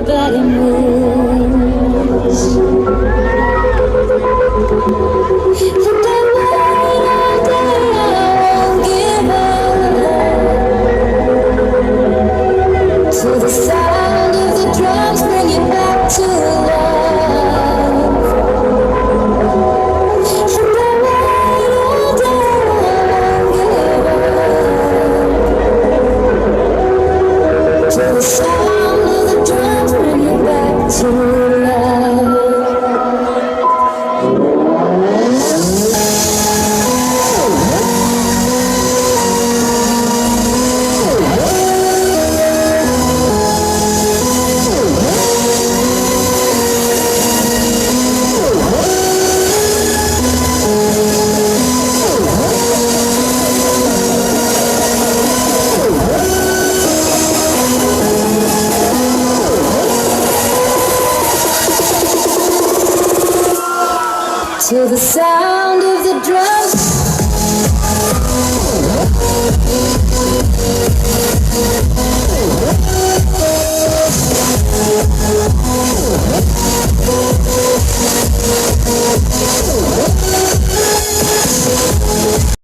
nobody moves. And I wait all day, I won't give up. To the sound of the drums, bring it back to love. And I wait all day, I won't give up. To the sound of the drums, bring it back to love. To the sound of the drums.